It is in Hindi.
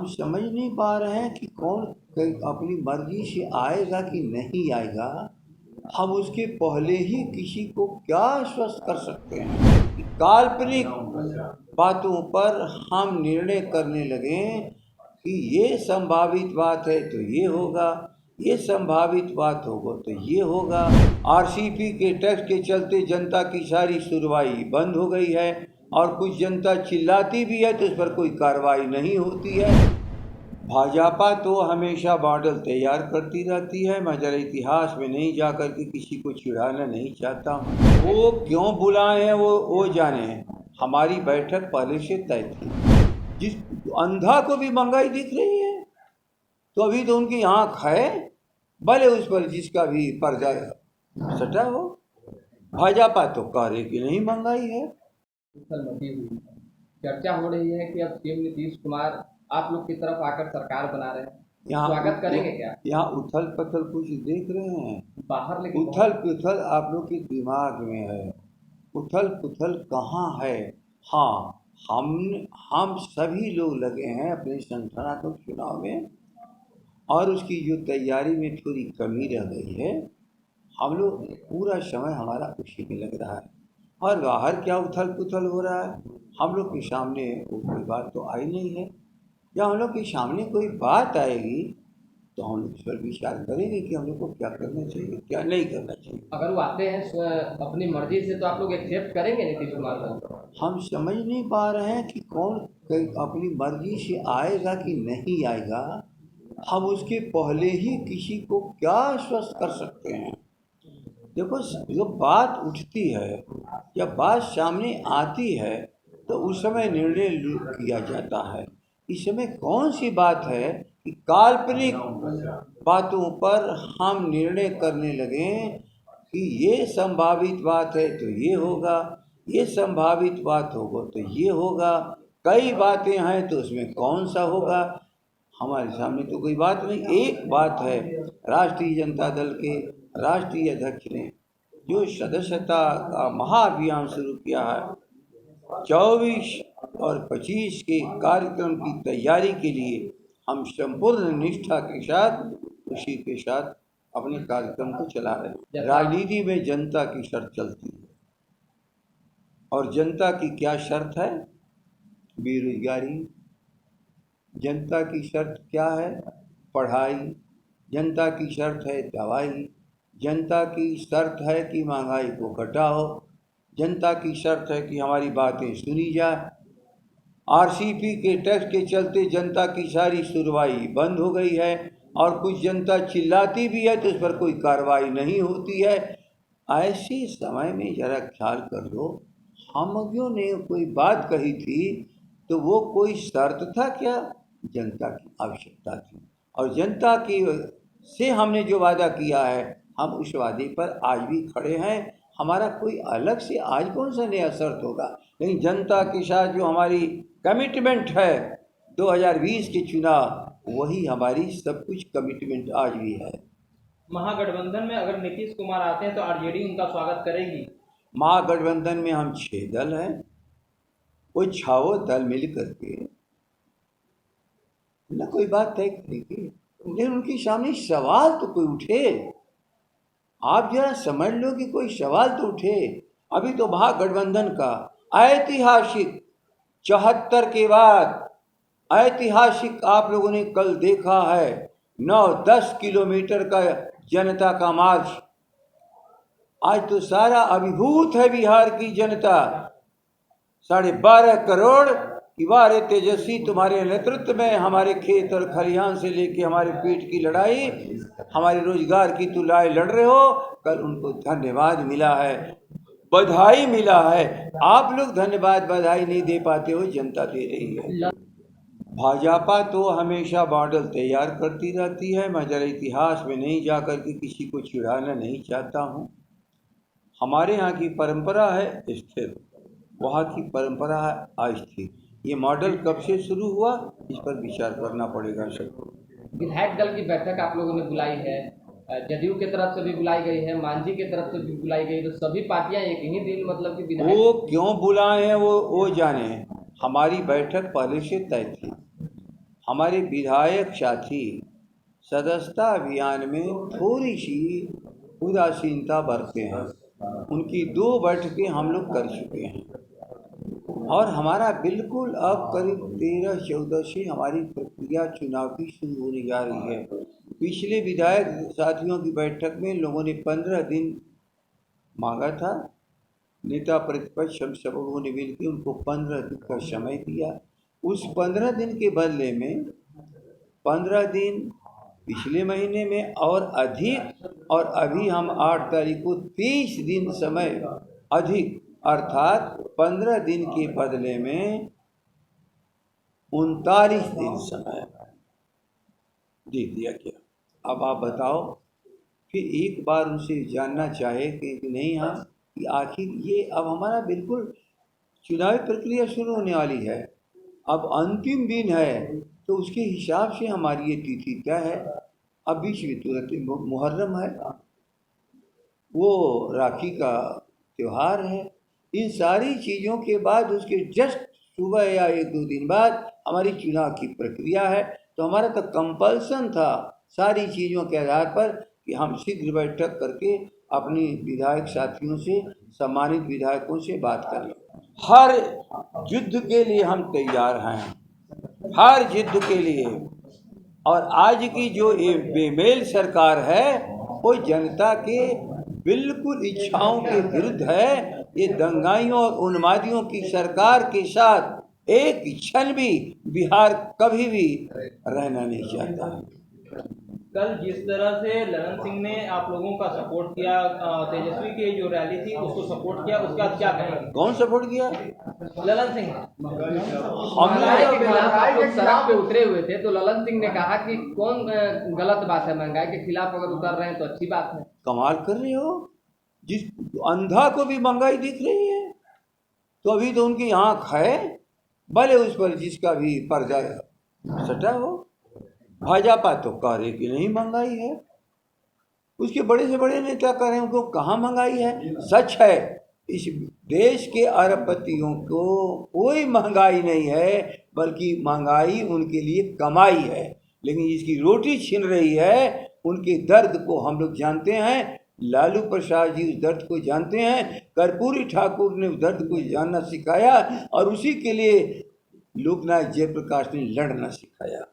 हम समझ नहीं पा रहे हैं कि कौन अपनी मर्जी से आएगा कि नहीं आएगा। हम उसके पहले ही किसी को क्या आश्वस्त कर सकते हैं कि काल्पनिक बातों पर हम निर्णय करने लगे कि ये संभावित बात है तो ये होगा, ये संभावित बात होगा तो ये होगा। आरसीपी के टैक्स के चलते जनता की सारी सुनवाई बंद हो गई है और कुछ जनता चिल्लाती भी है तो उस पर कोई कार्रवाई नहीं होती है। भाजपा तो हमेशा मॉडल तैयार करती रहती है। मैं जरा इतिहास में नहीं जा कर के किसी को चिढ़ाना नहीं चाहता हूँ। वो क्यों बुलाए हैं वो जाने। हमारी बैठक पहले से तय थी। जिस अंधा को भी महंगाई दिख रही है तो अभी तो उनकी आँख है, भले उस पर जिसका भी पर्दा सटा हो। भाजपा तो कह रही कि नहीं महंगाई है। चर्चा हो रही है कि अब सीएम नीतीश कुमार आप लोग की तरफ आकर सरकार बना रहे हैं, स्वागत करेंगे क्या? यहाँ उथल पथल कुछ देख रहे हैं बाहर, लेकिन उथल पुथल आप लोग के दिमाग में है। उथल पुथल कहाँ है? हाँ, हम सभी लोग लगे हैं अपने संगठनात्मक चुनाव में और उसकी जो तैयारी में थोड़ी कमी रह गई है। हम लोग पूरा समय हमारा उसी में लग रहा है और बाहर क्या उथल पुथल हो रहा है हम लोग के सामने कोई बात तो आई नहीं है। जब हम लोग के सामने कोई बात आएगी तो हम लोग इस पर विचार करेंगे कि हम लोग को क्या करना चाहिए, क्या नहीं करना चाहिए। अगर वो आते हैं अपनी मर्जी से तो आप लोग एक्सेप्ट करेंगे नीतीश कुमार को? हम समझ नहीं पा रहे हैं कि कौन अपनी मर्जी से आएगा कि नहीं आएगा। हम उसके पहले ही किसी को क्या आश्वस्त कर सकते हैं। देखो, जब बात उठती है या बात सामने आती है तो उस समय निर्णय किया जाता है। इस समय कौन सी बात है कि काल्पनिक बातों पर हम निर्णय करने लगे कि ये संभावित बात है तो ये होगा, ये संभावित बात होगा तो ये होगा। कई बातें हैं तो उसमें कौन सा होगा? हमारे सामने तो कोई बात नहीं। एक बात है, राष्ट्रीय जनता दल के राष्ट्रीय अध्यक्ष ने जो सदस्यता का महाअभियान शुरू किया है 24 और 25 के कार्यक्रम की तैयारी के लिए हम संपूर्ण निष्ठा के साथ उसी के साथ अपने कार्यक्रम को चला रहे हैं। राजनीति में जनता की शर्त चलती है और जनता की क्या शर्त है? बेरोजगारी। जनता की शर्त क्या है? पढ़ाई। जनता की शर्त है दवाई। जनता की शर्त है कि महंगाई को घटाओ। जनता की शर्त है कि हमारी बातें सुनी जाए। आरसीपी के टैक्स के चलते जनता की सारी सुनवाई बंद हो गई है और कुछ जनता चिल्लाती भी है तो उस पर कोई कार्रवाई नहीं होती है। ऐसे समय में जरा ख्याल कर लो, हम ने कोई बात कही थी तो वो कोई शर्त था क्या? जनता की आवश्यकता थी और जनता की से हमने जो वादा किया है हम उस वादे पर आज भी खड़े हैं। हमारा कोई अलग से आज कौन सा नया शर्त होगा, लेकिन जनता के साथ जो हमारी कमिटमेंट है 2020 के चुनाव, वही हमारी सब कुछ कमिटमेंट आज भी है। महागठबंधन में अगर नीतीश कुमार आते हैं तो आरजेडी उनका स्वागत करेगी? महागठबंधन में हम 6 दल हैं, वो 6 दल मिल करके न कोई बात तय करेगी, लेकिन उनके सामने सवाल तो कोई उठे। आप जरा समझ लो कि कोई सवाल तो उठे। अभी तो महागठबंधन का ऐतिहासिक 74 के बाद ऐतिहासिक आप लोगों ने कल देखा है 9-10 किलोमीटर का जनता का मार्च। आज तो सारा अभिभूत है बिहार की जनता। 12.5 करोड़ कि वाह तेजस्वी, तुम्हारे नेतृत्व में हमारे खेत और खलिहान से लेके हमारे पेट की लड़ाई, हमारे रोजगार की तुलाए लड़ रहे हो। कल उनको धन्यवाद मिला है, बधाई मिला है। आप लोग धन्यवाद बधाई नहीं दे पाते हो, जनता दे रही है। भाजपा तो हमेशा मॉडल तैयार करती रहती है। मैं जरा इतिहास में नहीं जा कर के किसी को चिढ़ाना नहीं चाहता हूँ। हमारे यहाँ की परंपरा है स्थिर, वहाँ की परंपरा है अस्थिर। ये मॉडल कब से शुरू हुआ इस पर विचार करना पड़ेगा सबको। विधायक दल की बैठक आप लोगों ने बुलाई है, जदयू की तरफ से भी बुलाई गई है, मांझी की तरफ से भी बुलाई गई, तो सभी पार्टियां एक ही दिन मतलब कि विधायक वो क्यों बुलाए हैं वो जाने। हमारी बैठक पहले से तय थी। हमारे विधायक साथी सदस्यता अभियान में थोड़ी सी उदासीनता बरते हैं। उनकी 2 बैठकें हम लोग कर चुके हैं और हमारा बिल्कुल अब करीब 13-14 से हमारी प्रक्रिया चुनाव की शुरू होने जा रही है। पिछले विधायक साथियों की बैठक में लोगों ने 15 दिन मांगा था। नेता प्रतिपक्ष हम सब लोगों ने मिलकर उनको 15 दिन का समय दिया। उस 15 दिन के बदले में 15 दिन पिछले महीने में और अधिक, और अभी हम 8 तारीख को 30 दिन समय अधिक, अर्थात 15 दिन के बदले में 39 दिन समय दे दिया गया। अब आप बताओ, फिर एक बार उनसे जानना चाहे कि नहीं हम कि आखिर ये अब हमारा बिल्कुल चुनावी प्रक्रिया शुरू होने वाली है, अब अंतिम दिन है, तो उसके हिसाब से हमारी ये तिथि क्या है। अब बीच में तुरंत मुहर्रम है, वो राखी का त्यौहार है। इन सारी चीज़ों के बाद उसके जस्ट सुबह या 1-2 दिन बाद हमारी चुनाव की प्रक्रिया है। तो हमारा तो कंपल्सन था सारी चीज़ों के आधार पर कि हम शीघ्र बैठक करके अपनी विधायक साथियों से, सम्मानित विधायकों से बात कर लें। हर युद्ध के लिए हम तैयार हैं, हर युद्ध के लिए। और आज की जो ये बेमेल सरकार है वो जनता के बिल्कुल इच्छाओं के विरुद्ध है। ये दंगाइयों और उन्मादियों की सरकार के साथ एक क्षण भी बिहार कभी भी रहना नहीं चाहता। कल जिस तरह से ललन सिंह ने आप लोगों का सपोर्ट किया, तेजस्वी की जो रैली थी उसको सपोर्ट किया, उसका क्या कहेंगे? कौन सपोर्ट किया? ललन सिंह। महंगाई के खिलाफ आप लोग सड़क पे उतरे हुए थे, तो ललन सिंह ने कहा कि कौन गलत बात है, महंगाई के खिलाफ अगर उतर रहे हैं तो अच्छी बात है। कमाल कर रहे हो, जिस अंधा को भी महंगाई दिख रही है, तो अभी तो उनकी आँख है, भले उस पर जिसका भी पर्दा सटा हो। भाजपा तो कह रहे कि नहीं महंगाई है, उसके बड़े से बड़े नेता कह रहे हैं उनको कहाँ महंगाई है। सच है, इस देश के अरबपतियों को कोई महंगाई नहीं है, बल्कि महंगाई उनके लिए कमाई है। लेकिन जिसकी रोटी छिन रही है उनके दर्द को हम लोग जानते हैं। लालू प्रसाद जी उस दर्द को जानते हैं, कर्पूरी ठाकुर ने उस दर्द को जानना सिखाया, और उसी के लिए लोकनायक जयप्रकाश ने लड़ना सिखाया।